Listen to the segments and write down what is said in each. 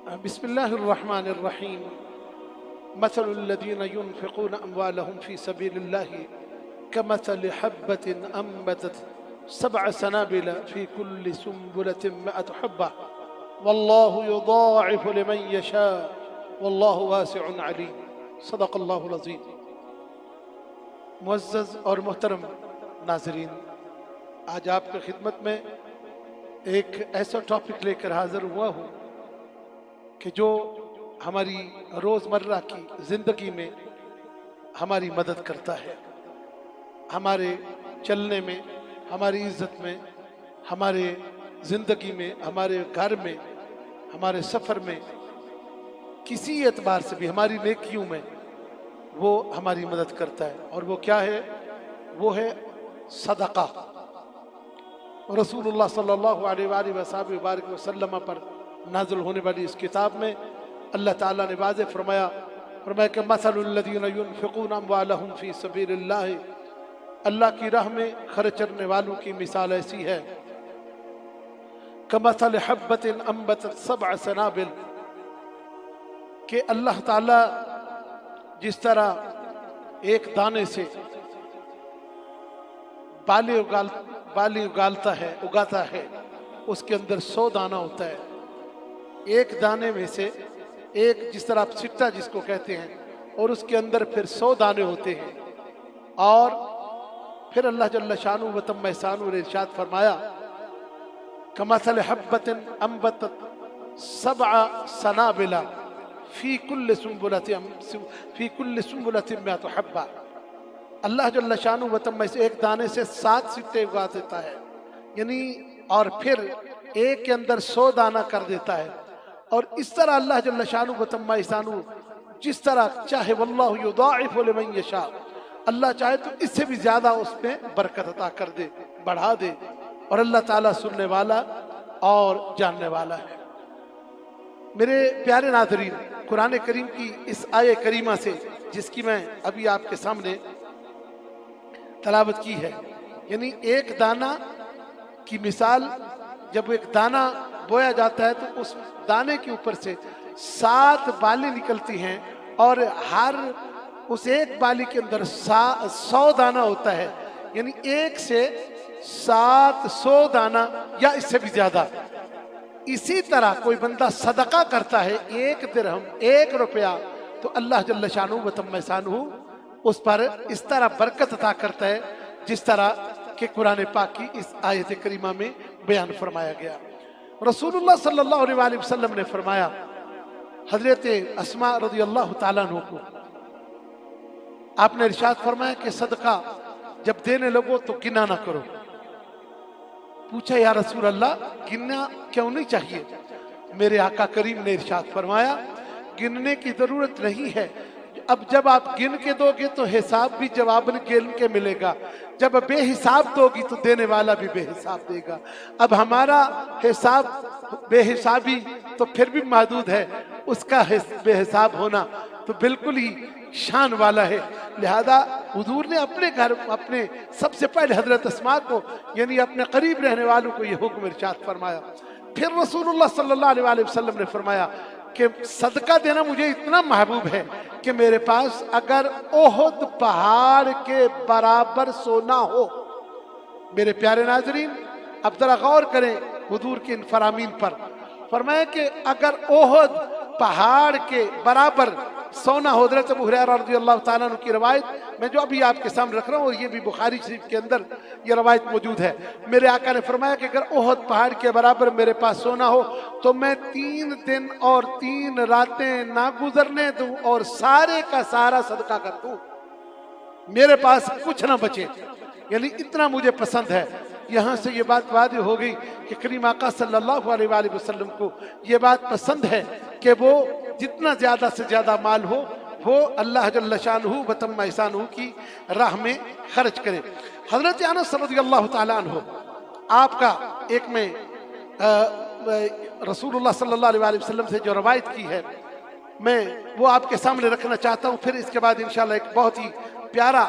بسم الله الرحمن الرحيم. مثل الذين ينفقون أموالهم في سبيل الله كمثل حبة أنبتت 7 سنابل في كل سنبلة 100 حبة والله يضاعف لمن يشاء والله واسع عليم. صدق اللہ العظیم. معزز اور محترم ناظرین، آج آپ کی خدمت میں ایک ایسا ٹاپک لے کر حاضر ہوا ہوں کہ جو ہماری روزمرہ کی زندگی میں ہماری مدد کرتا ہے، ہمارے چلنے میں، ہماری عزت میں، ہمارے زندگی میں، ہمارے گھر میں، ہمارے سفر میں، کسی اعتبار سے بھی ہماری نیکیوں میں وہ ہماری مدد کرتا ہے. اور وہ کیا ہے؟ وہ ہے صدقہ. رسول اللہ صلی اللہ علیہ وآلہ وبارک وسلم پر نازل ہونے والی اس کتاب میں اللہ تعالیٰ نے واضح فرمایا کہ مثل الذین ينفقون اموالهم فی سبیل اللہ، اللہ کی راہ میں خرچ کرنے والوں کی مثال ایسی ہے کمثل حبۃ انبتت 7 سنابل، کہ اللہ تعالیٰ جس طرح ایک دانے سے بالی اگاتا ہے، اس کے اندر 100 دانہ ہوتا ہے. ایک دانے میں سے ایک، جس طرح آپ سٹا جس کو کہتے ہیں، اور اس کے اندر پھر 100 دانے ہوتے ہیں. اور پھر اللہ جل شانہ و تم احسانہ نے ارشاد فرمایا کمثل حبۃ انبتت 7 سنابل فی کل سنبلۃ 100 حبہ. اللہ جل شانہ و تم سے ایک دانے سے 7 سٹے اگا دیتا ہے، یعنی اور پھر ایک کے اندر 100 دانہ کر دیتا ہے. اور اس طرح اللہ جل شانہ و تم احسانہ جس طرح چاہے واللہ یضاعف لمن یشاء، اللہ چاہے تو اس سے بھی زیادہ اس میں برکت عطا کر دے، بڑھا دے. اور اللہ تعالیٰ سننے والا اور جاننے والا ہے. میرے پیارے ناظرین، قرآن کریم کی اس آیہ کریمہ سے جس کی میں ابھی آپ کے سامنے تلاوت کی ہے، یعنی ایک دانہ کی مثال، جب ایک دانہ بویا جاتا ہے تو اس دانے کے اوپر سے 7 بالیں نکلتی ہیں، اور ہر اس ایک بالی کے اندر 100 دانہ ہوتا ہے، یعنی ایک سے 700 دانہ یا اس سے بھی زیادہ. اسی طرح کوئی بندہ صدقہ کرتا ہے 1 درہم، 1 روپیہ، تو اللہ جل شانہ و تم احسانہ اس پر اس طرح برکت عطا کرتا ہے جس طرح کہ قرآن پاک کی اس آیت کریمہ میں بیان فرمایا گیا. رسول اللہ صلی اللہ علیہ وآلہ وسلم نے فرمایا، حضرت اسماء رضی اللہ تعالیٰ عنہ کو آپ نے ارشاد فرمایا کہ صدقہ جب دینے لگو تو گنا نہ کرو. پوچھا یا رسول اللہ گننا کیوں نہیں چاہیے؟ میرے آقا کریم نے ارشاد فرمایا گننے کی ضرورت نہیں ہے. اب جب آپ گن کے دو گے تو حساب بھی جواب گن کے ملے گا، جب بے حساب دو گی تو دینے والا بھی بے حساب دے گا. اب ہمارا حساب بے حسابی تو پھر بھی محدود ہے، اس کا بے حساب ہونا تو بالکل ہی شان والا ہے. لہذا حضور نے اپنے گھر، اپنے سب سے پہلے حضرت اسماء کو، یعنی اپنے قریب رہنے والوں کو یہ حکم ارشاد فرمایا. پھر رسول اللہ صلی اللہ علیہ وآلہ وسلم نے فرمایا کہ صدقہ دینا مجھے اتنا محبوب ہے کہ میرے پاس اگر احد پہاڑ کے برابر سونا ہو. میرے پیارے ناظرین، اب ذرا غور کریں حضور کے ان فرامین پر. فرمایا کہ اگر احد پہاڑ کے برابر سونا ہو، حضرت ابو ہریرہ رضی اللہ تعالیٰ عنہ کی روایت میں جو ابھی آپ کے سامنے رکھ رہا ہوں، اور یہ بھی بخاری شریف کے اندر یہ روایت موجود ہے. میرے آقا نے فرمایا کہ اگر احد پہاڑ کے برابر میرے پاس سونا ہو تو میں 3 دن اور 3 راتیں نہ گزرنے دوں اور سارے کا سارا صدقہ کر دوں، میرے پاس کچھ نہ بچے. یعنی اتنا مجھے پسند ہے. یہاں سے یہ بات واضح ہو گئی کہ کریم آقا صلی اللہ علیہ وآلہ وسلم کو یہ بات پسند ہے کہ وہ جتنا زیادہ سے زیادہ مال ہو وہ اللہ جل شانہ و تم احسانہ کی راہ میں خرچ کرے. حضرت انس رضی اللہ تعالیٰ عنہ، آپ کا ایک میں رسول اللہ صلی اللہ علیہ وآلہ وسلم سے جو روایت کی ہے میں وہ آپ کے سامنے رکھنا چاہتا ہوں. پھر اس کے بعد انشاءاللہ ایک بہت ہی پیارا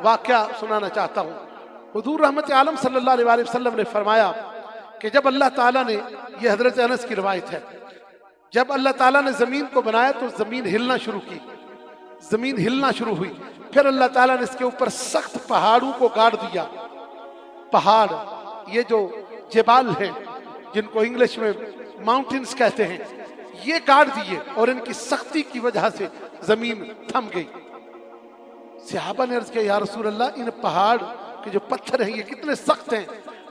واقعہ سنانا چاہتا ہوں. حضور رحمت عالم صلی اللہ علیہ وسلم نے فرمایا کہ جب اللہ تعالیٰ نے، یہ حضرت انس کی روایت ہے، جب اللہ تعالیٰ نے زمین کو بنایا تو زمین ہلنا شروع کی، زمین ہلنا شروع ہوئی، پھر اللہ تعالیٰ نے اس کے اوپر سخت پہاڑوں کو گاڑ دیا۔ پہاڑ، یہ جو جبال ہیں جن کو انگلش میں ماؤنٹنز کہتے ہیں، یہ گاڑ دیے اور ان کی سختی کی وجہ سے زمین تھم گئی۔ صحابہ نے عرض کیا یا رسول اللہ، ان پہاڑ کے جو پتھر ہیں یہ کتنے سخت ہیں؟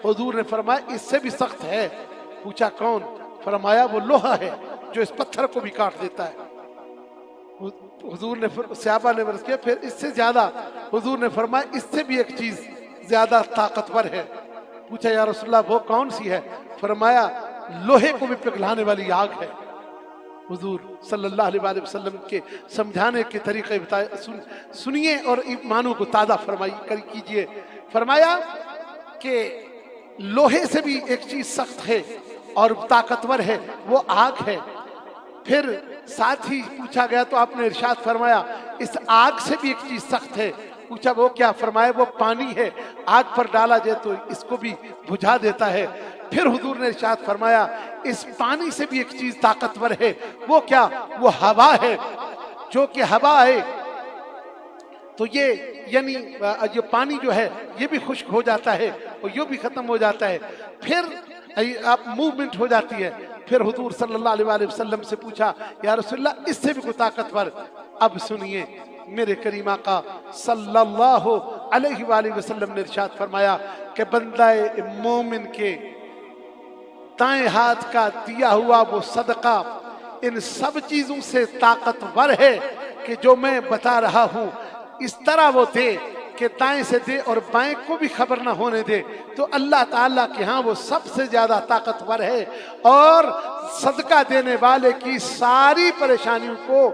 حضور نے فرمایا اس سے بھی سخت ہے۔ پوچھا کون؟ فرمایا وہ لوہا ہے جو اس پتھر کو بھی کاٹ دیتا ہے۔ حضور نے صحابہ نے عرض کیا پھر اس سے زیادہ؟ حضور نے فرمایا اس سے بھی ایک چیز زیادہ طاقتور ہے۔ پوچھا یا رسول اللہ وہ کون سی ہے؟ فرمایا لوہے کو بھی پگھلانے والی آگ ہے۔ حضور صلی اللہ علیہ وآلہ وسلم کے سمجھانے کے طریقے سنیے اور ایمانوں کو تازہ کیجئے۔ فرمایا کہ لوہے سے بھی ایک چیز سخت ہے اور طاقتور ہے، وہ آگ ہے۔ پھر ساتھ ہی پوچھا گیا تو آپ نے ارشاد فرمایا اس آگ سے بھی ایک چیز سخت ہے۔ پوچھا وہ کیا؟ فرمایا وہ پانی ہے، آگ پر ڈالا جائے تو اس کو بھی بجھا دیتا ہے۔ پھر حضور نے ارشاد فرمایا اس پانی سے بھی ایک چیز طاقتور ہے، وہ کیا؟ وہ ہوا ہے، جو کہ ہوا ہے تو یہ یعنی یہ پانی جو ہے یہ بھی خشک ہو جاتا ہے اور یہ بھی ختم ہو جاتا ہے، پھر اب موومنٹ ہو جاتی ہے۔ پھر حضور صلی اللہ علیہ وآلہ وسلم سے پوچھا یا رسول اللہ اس سے بھی کوئی طاقتور؟ اب سنیے میرے کریم آقا صلی اللہ علیہ وآلہ وسلم نے ارشاد فرمایا کہ بندہ مومن کے دائیں ہاتھ کا دیا ہوا وہ صدقہ ان سب چیزوں سے طاقتور ہے کہ جو میں بتا رہا ہوں، اس طرح وہ دے کہ دائیں سے دے اور بائیں کو بھی خبر نہ ہونے دے، تو اللہ تعالیٰ کے ہاں وہ سب سے زیادہ طاقتور ہے اور صدقہ دینے والے کی ساری پریشانیوں کو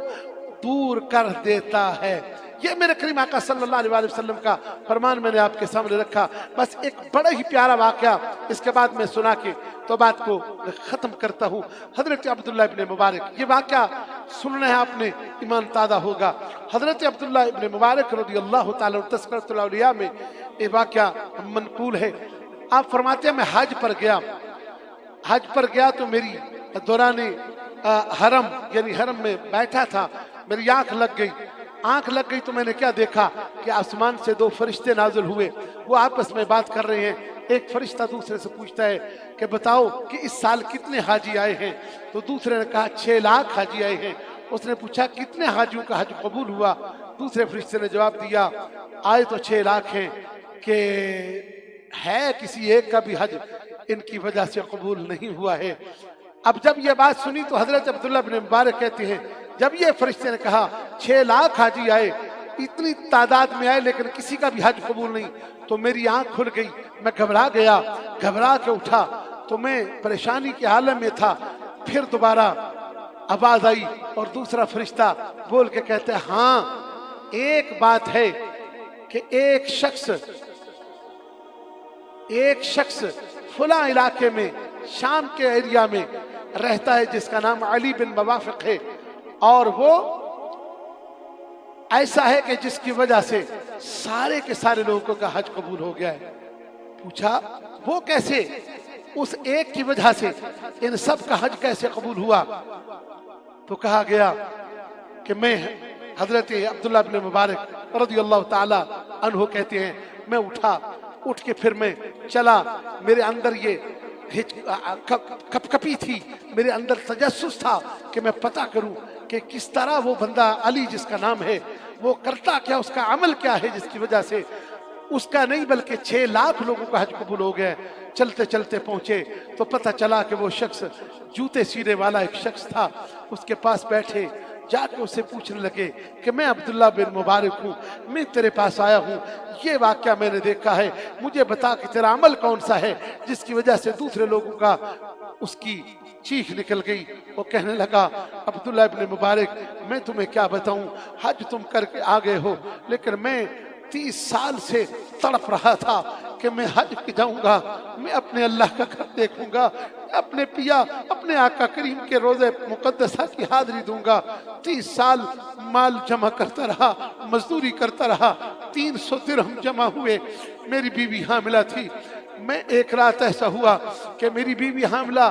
دور کر دیتا ہے۔ یہ میرے کریم آقا صلی اللہ علیہ وآلہ وسلم کا فرمان میں نے آپ کے سامنے رکھا۔ بس ایک بڑا ہی پیارا واقعہ اس کے بعد میں سنا کے تو بات کو ختم کرتا ہوں۔ حضرت عبداللہ ابن مبارک، یہ واقعہ سننا ہے آپ نے، ایمان تازہ ہوگا۔ حضرت عبداللہ ابن مبارک رضی اللہ تعالیٰ تذکرۃ الاولیاء میں یہ واقعہ منقول ہے۔ آپ فرماتے ہیں میں حج پر گیا تو میری دوران حرم یعنی حرم میں بیٹھا تھا، میری آنکھ لگ گئی تو میں نے کیا دیکھا کہ آسمان سے دو فرشتے نازل ہوئے، وہ آپس میں بات کر رہے ہیں۔ ایک فرشتہ دوسرے سے پوچھتا ہے کہ بتاؤ کہ اس سال کتنے حاجی آئے ہیں؟ تو دوسرے نے کہا 6 لاکھ حاجی آئے ہیں۔ اس نے پوچھا کتنے حاجیوں کا حج قبول ہوا؟ دوسرے فرشتے نے جواب دیا آئے تو 6 لاکھ ہیں کہ ہے کسی ایک کا بھی حج ان کی وجہ سے قبول نہیں ہوا ہے۔ اب جب یہ بات سنی تو حضرت عبداللہ بن مبارک کہتے ہیں جب یہ فرشتے نے کہا 6 لاکھ حاجی آئے، اتنی تعداد میں آئے لیکن کسی کا بھی حج قبول نہیں، تو میری آنکھ کھل گئی، میں گھبرا کے اٹھا تو میں پریشانی کے عالم میں تھا۔ پھر دوبارہ آواز آئی اور دوسرا فرشتہ بول کے کہتے ہیں ہاں ایک بات ہے کہ ایک شخص فلاں علاقے میں شام کے ایریا میں رہتا ہے جس کا نام علی بن موافق ہے، اور وہ ایسا ہے کہ جس کی وجہ سے سارے کے سارے لوگوں کا حج قبول ہو گیا ہے۔ پوچھا وہ کیسے؟ اس ایک کی وجہ سے ان سب کا حج کیسے قبول ہوا؟ تو کہا گیا کہ میں حضرت عبداللہ بن مبارک رضی اللہ تعالی عنہ کہتے ہیں میں اٹھ کے پھر میں چلا، میرے اندر یہ کپی تھی، میرے اندر تجسس تھا کہ میں پتہ کروں کہ کس طرح وہ بندہ علی جس کا نام ہے وہ کرتا کیا، اس کا عمل کیا ہے جس کی وجہ سے اس کا نہیں بلکہ 6 لاکھ لوگوں کا حج قبول ہو گیا۔ چلتے چلتے پہنچے تو پتہ چلا کہ وہ شخص جوتے سینے والا ایک شخص تھا، اس کے پاس بیٹھے، جا کے اسے پوچھنے لگے کہ میں عبداللہ بن مبارک ہوں، میں تیرے پاس آیا ہوں، یہ واقعہ میں نے دیکھا ہے، مجھے بتا کہ تیرا عمل کون سا ہے جس کی وجہ سے دوسرے لوگوں کا اس کی چیخ نکل گئی۔ وہ کہنے لگا عبداللہ بن مبارک میں تمہیں کیا بتاؤں، حج تم کر کے آ گئے ہو لیکن میں 30 سال سے تڑپ رہا تھا کہ میں حج پہ جاؤں گا، میں اپنے اللہ کا گھر دیکھوں گا، اپنے پیا اپنے آقا کریم کے روزے مقدسہ کی حاضری دوں گا۔ 30 سال مال جمع کرتا رہا، مزدوری کرتا رہا، 300 درہم جمع ہوئے، میری بیوی حاملہ تھی، میں ایک رات ایسا ہوا کہ میری بیوی حاملہ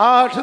8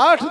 8